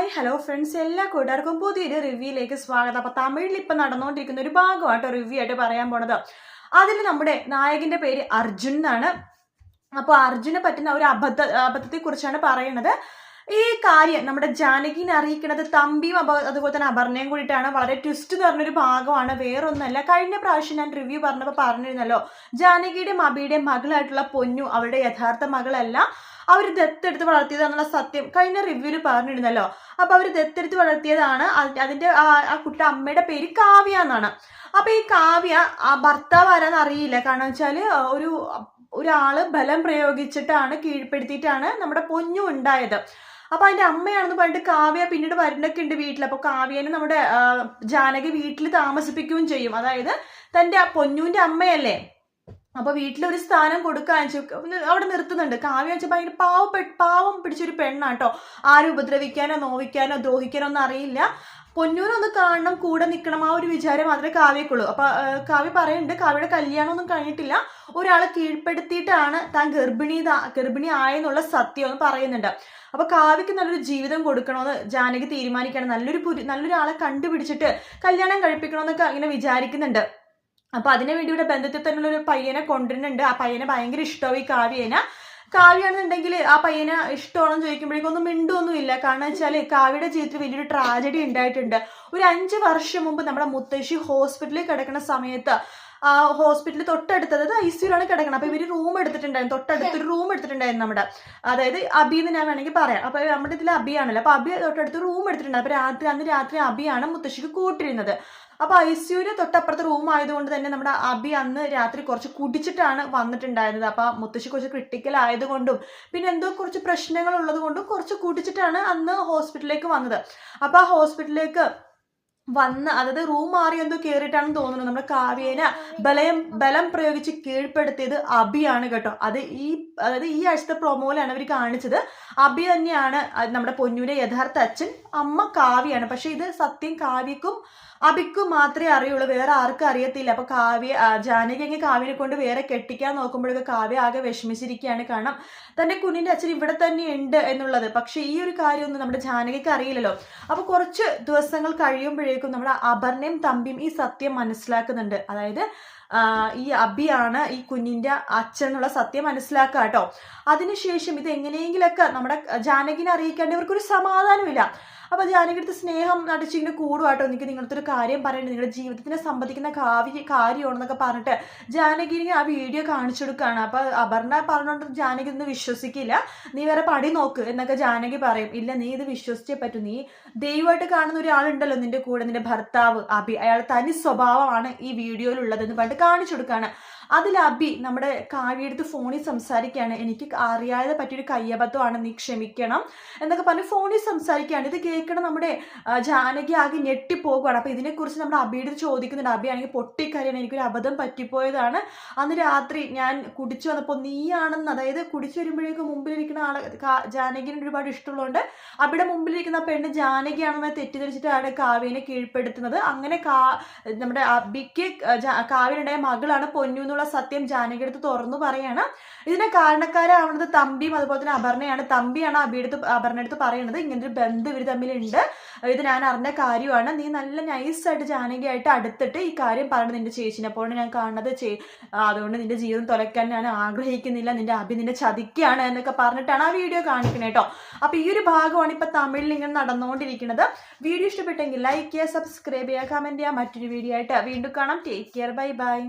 Hi hello friends, എല്ലാ കൂട്ടുകാർക്കും പുതിയൊരു റിവ്യൂയിലേക്ക് സ്വാഗതം. അപ്പോൾ തമിഴിൽ ഇപ്പം നടന്നുകൊണ്ടിരിക്കുന്ന ഒരു ഭാഗമായിട്ടോ റിവ്യൂ ആയിട്ട് പറയാൻ പോണത്. അതിൽ നമ്മുടെ നായകന്റെ പേര് അർജുൻ എന്നാണ്. അപ്പോൾ അർജുനെ പറ്റുന്ന ഒരു അബദ്ധത്തെ കുറിച്ചാണ് പറയുന്നത്. ഈ കാര്യം നമ്മുടെ ജാനകിനെ അറിയിക്കുന്നത് തമ്പിയും അതുപോലെ തന്നെ അപർണയും കൂടിയിട്ടാണ്. വളരെ ട്വിസ്റ്റ് എന്ന് പറഞ്ഞൊരു ഭാഗമാണ്, വേറൊന്നല്ല. കഴിഞ്ഞ പ്രാവശ്യം ഞാൻ റിവ്യൂ പറഞ്ഞപ്പോൾ പറഞ്ഞിരുന്നല്ലോ, ജാനകിയുടെയും അബിയുടെയും മകളായിട്ടുള്ള പൊന്നു അവരുടെ യഥാർത്ഥ മകളല്ല, അവർ ദത്തെടുത്ത് വളർത്തിയതാണെന്നുള്ള സത്യം കഴിഞ്ഞ റിവ്യൂവിൽ പറഞ്ഞിരുന്നല്ലോ. അപ്പൊ അവർ ദത്തെടുത്ത് വളർത്തിയതാണ്. അതിന്റെ ആ കുട്ടി അമ്മയുടെ പേര് കാവ്യ എന്നാണ്. അപ്പൊ ഈ കാവ്യ ആ ഭർത്താവ് ആരാന്ന് അറിയില്ല. കാരണം വെച്ചാല് ഒരാള് ബലം പ്രയോഗിച്ചിട്ടാണ്, കീഴ്പ്പെടുത്തിയിട്ടാണ് നമ്മുടെ പൊന്നു ഉണ്ടായത്. അപ്പൊ അതിന്റെ അമ്മയാണെന്ന് പറഞ്ഞിട്ട് കാവ്യ പിന്നീട് വരുന്നൊക്കെ ഉണ്ട് വീട്ടിൽ. അപ്പൊ കാവ്യനെ നമ്മുടെ ജാനകി വീട്ടിൽ താമസിപ്പിക്കുകയും ചെയ്യും. അതായത് തന്റെ പൊന്നുവിന്റെ അമ്മയല്ലേ, അപ്പൊ വീട്ടിലൊരു സ്ഥാനം കൊടുക്കാൻ അവിടെ നിർത്തുന്നുണ്ട്. കാവ്യ വെച്ചാൽ ഭയങ്കര പാവം പിടിച്ചൊരു പെണ്ണാട്ടോ. ആരും ഉപദ്രവിക്കാനോ നോവിക്കാനോ ദ്രോഹിക്കാനോ ഒന്നും അറിയില്ല. പൊന്നൂരൊന്ന് കാണണം, കൂടെ നിൽക്കണം, ആ ഒരു വിചാരം മാത്രമേ കാവ്യക്കുള്ളൂ. അപ്പൊ കാവ്യ പറയുന്നുണ്ട്, കാവ്യയുടെ കല്യാണമൊന്നും കഴിഞ്ഞിട്ടില്ല, ഒരാളെ കീഴ്പ്പെടുത്തിയിട്ടാണ് താൻ ഗർഭിണി ആയെന്നുള്ള സത്യം എന്ന് പറയുന്നുണ്ട്. അപ്പൊ കാവ്യക്ക് നല്ലൊരു ജീവിതം കൊടുക്കണമെന്ന് ജാനകി തീരുമാനിക്കണം. നല്ലൊരാളെ കണ്ടുപിടിച്ചിട്ട് കല്യാണം കഴിപ്പിക്കണമെന്നൊക്കെ അങ്ങനെ വിചാരിക്കുന്നുണ്ട്. അപ്പൊ അതിനു വേണ്ടി ഇവിടെ ബന്ധത്തിൽ തന്നെയുള്ള ഒരു പയ്യനെ കൊണ്ടുവരുന്നുണ്ട്. ആ പയ്യനെ ഭയങ്കര ഇഷ്ടമായി കാവ്യാണെന്നുണ്ടെങ്കിൽ ആ പയ്യനെ ഇഷ്ടമാണെന്ന് ചോദിക്കുമ്പോഴേക്കും ഒന്നും മിണ്ടൊന്നുമില്ല. കാരണം വെച്ചാല് കാവ്യയുടെ ജീവിതത്തിൽ വലിയൊരു ട്രാജഡി ഉണ്ടായിട്ടുണ്ട്. ഒരു 5 വർഷം മുമ്പ് നമ്മുടെ മുത്തശ്ശി ഹോസ്പിറ്റലിൽ കിടക്കുന്ന സമയത്ത് ആ ഹോസ്പിറ്റലിൽ തൊട്ടടുത്തത് ICUലാണ് കിടക്കണം. അപ്പൊ ഇവര് റൂം എടുത്തിട്ടുണ്ടായിരുന്നു, തൊട്ടടുത്തൊരു റൂം എടുത്തിട്ടുണ്ടായിരുന്നു നമ്മുടെ, അതായത് അബി എന്ന് ഞാൻ വേണമെങ്കിൽ പറയാം. അപ്പൊ നമ്മുടെ ഇതിൽ അബിയാണല്ലോ, അപ്പൊ അബി തൊട്ടടുത്ത് റൂം എടുത്തിട്ടുണ്ടായിരുന്നു. അപ്പൊ അന്ന് രാത്രി അബിയാണ് മുത്തശ്ശിക്ക് കൂട്ടിരുന്നത്. അപ്പൊ ICUവിന് തൊട്ടപ്പുറത്ത് റൂം ആയതുകൊണ്ട് തന്നെ നമ്മുടെ അബി അന്ന് രാത്രി കുറച്ച് കുടിച്ചിട്ടാണ് വന്നിട്ടുണ്ടായിരുന്നത്. അപ്പൊ മുത്തശ്ശി കുറച്ച് ക്രിട്ടിക്കൽ ആയതുകൊണ്ടും പിന്നെ എന്തോ കുറച്ച് പ്രശ്നങ്ങൾ ഉള്ളത് കൊണ്ടും കുറച്ച് കുടിച്ചിട്ടാണ് അന്ന് ഹോസ്പിറ്റലിലേക്ക് വന്നത്. അപ്പൊ ആ ഹോസ്പിറ്റലിലേക്ക് അതായത് റൂം മാറി എന്തോ കയറിയിട്ടാണെന്ന് തോന്നുന്നു. നമ്മുടെ കാവ്യേനെ ബലം പ്രയോഗിച്ച് കീഴ്പ്പെടുത്തിയത് അബിയാണ് കേട്ടോ. അതായത് ഈ ആഴ്ചത്തെ പ്രൊമോയിലാണ് അവർ കാണിച്ചത്. അബി തന്നെയാണ് നമ്മുടെ പൊന്നൂരെ യഥാർത്ഥ അച്ഛൻ, അമ്മ കാവ്യാണ്. പക്ഷെ ഇത് സത്യം കാവ്യക്കും അബിക്കും മാത്രമേ അറിയുള്ളൂ, വേറെ ആർക്കും അറിയത്തില്ല. അപ്പൊ ജാനകി അങ്ങ് കാവ്യനെ കൊണ്ട് വേറെ കെട്ടിക്കാൻ നോക്കുമ്പോഴൊക്കെ കാവ്യ ആകെ വിഷമിച്ചിരിക്കുകയാണ്. കാരണം തന്റെ കുഞ്ഞിന്റെ അച്ഛൻ ഇവിടെ തന്നെ ഉണ്ട് എന്നുള്ളത്. പക്ഷെ ഈ ഒരു കാര്യമൊന്നും നമ്മുടെ ജാനകിക്ക് അറിയില്ലല്ലോ. അപ്പൊ കുറച്ച് ദിവസങ്ങൾ കഴിയുമ്പോഴേക്കും നമ്മുടെ അപർണയും തമ്പിയും ഈ സത്യം മനസ്സിലാക്കുന്നുണ്ട്. അതായത് ഈ അബിയാണ് ഈ കുഞ്ഞിന്റെ അച്ഛൻ എന്നുള്ള സത്യം മനസ്സിലാക്കുക കേട്ടോ. അതിനുശേഷം ഇത് എങ്ങനെയെങ്കിലൊക്കെ നമ്മുടെ ജാനകിനെ അറിയിക്കാണ്ട് ഇവർക്കൊരു സമാധാനമില്ല. അപ്പൊ ജാനകിയുടെ സ്നേഹം നടിച്ചിങ്ങനെ കൂടുവാട്ടോ. എനിക്ക് നിങ്ങളുടെ ഒരു കാര്യം പറയണ്ടേ, നിങ്ങളുടെ ജീവിതത്തിനെ സംബന്ധിക്കുന്ന കാര്യമാണെന്നൊക്കെ പറഞ്ഞിട്ട് ജാനകിനെ ആ വീഡിയോ കാണിച്ചു കൊടുക്കുകയാണ്. അപ്പൊ അപർണ പറഞ്ഞോണ്ട് ജാനകി ഇന്ന് വിശ്വസിക്കില്ല. നീ വേറെ പടി നോക്ക് എന്നൊക്കെ ജാനകി പറയും. ഇല്ല, നീ ഇത് വിശ്വസിച്ചേ പറ്റൂ. നീ ദൈവമായിട്ട് കാണുന്ന ഒരാളുണ്ടല്ലോ നിന്റെ കൂടെ, നിന്റെ ഭർത്താവ് അബി, അയാൾ തനി സ്വഭാവമാണ് ഈ വീഡിയോയിലുള്ളത് എന്ന് പറഞ്ഞിട്ട് കാണിച്ചു കൊടുക്കുകയാണ്. അതിൽ അബി നമ്മുടെ കാവ്യയെടുത്ത് ഫോണിൽ സംസാരിക്കുകയാണ്. എനിക്ക് അറിയാതെ പറ്റിയൊരു കയ്യബദ്ധമാണ്, നീ ക്ഷമിക്കണം എന്നൊക്കെ പറഞ്ഞ് ഫോണിൽ സംസാരിക്കുകയാണ്. ഇത് കേൾക്കണം നമ്മുടെ ജാനകി ആകെ ഞെട്ടിപ്പോകുകയാണ്. അപ്പൊ ഇതിനെക്കുറിച്ച് നമ്മുടെ അബിയുടെ ചോദിക്കുന്നുണ്ട്. അബി ആണെങ്കിൽ പൊട്ടിക്കരയാണ്, എനിക്കൊരു അബദ്ധം പറ്റിപ്പോയതാണ്, അന്ന് രാത്രി ഞാൻ കുടിച്ചു വന്നപ്പോൾ നീയാണെന്ന്, അതായത് കുടിച്ചു വരുമ്പോഴേക്കും മുമ്പിലിരിക്കുന്ന ആളെ ജാനകിന് ഒരുപാട് ഇഷ്ടമുള്ളതുകൊണ്ട് അബിയുടെ മുമ്പിലിരിക്കുന്ന പെണ്ണ് ജാനകിയാണെന്ന് തെറ്റിദ്ധരിച്ചിട്ടാണ് കാവ്യനെ കീഴ്പ്പെടുത്തുന്നത്. അങ്ങനെ നമ്മുടെ അബിക്ക് കാവ്യനുണ്ടായ മകളാണ് പൊന്നു സത്യം ജാനകി അടുത്ത് തുറന്നു പറയാണ്. ഇതിനെ കാരണക്കാരാവുന്നത് തമ്പിയും അതുപോലെ തന്നെ അപർണയാണ്. തമ്പിയാണ് അപർണ അടുത്ത് പറയുന്നത്, ഇങ്ങനൊരു ബന്ധം ഇവർ തമ്മിലുണ്ട്, ഇത് ഞാൻ അറിഞ്ഞ കാര്യമാണ്, നീ നല്ല നൈസായിട്ട് ജാനകിയായിട്ട് അടുത്തിട്ട് ഈ കാര്യം പറയണം നിന്റെ ചേച്ചിനെ. അപ്പോൾ ഞാൻ കാണുന്നത് അതുകൊണ്ട് നിന്റെ ജീവിതം തുലയ്ക്കാൻ ഞാൻ ആഗ്രഹിക്കുന്നില്ല, നിന്റെ അബി നിന്നെ ചതിക്കുകയാണ് എന്നൊക്കെ പറഞ്ഞിട്ടാണ് ആ വീഡിയോ കാണിക്കുന്നത് കേട്ടോ. അപ്പൊ ഈ ഒരു ഭാഗമാണ് ഇപ്പൊ തമിഴിൽ ഇങ്ങനെ നടന്നുകൊണ്ടിരിക്കുന്നത്. വീഡിയോ ഇഷ്ടപ്പെട്ടെങ്കിൽ ലൈക്ക് ചെയ്യുക, സബ്സ്ക്രൈബ് ചെയ്യുക, കമന്റ് ചെയ്യുക. മറ്റൊരു വീഡിയോ ആയിട്ട് വീണ്ടും കാണാം. Take care, bye bye.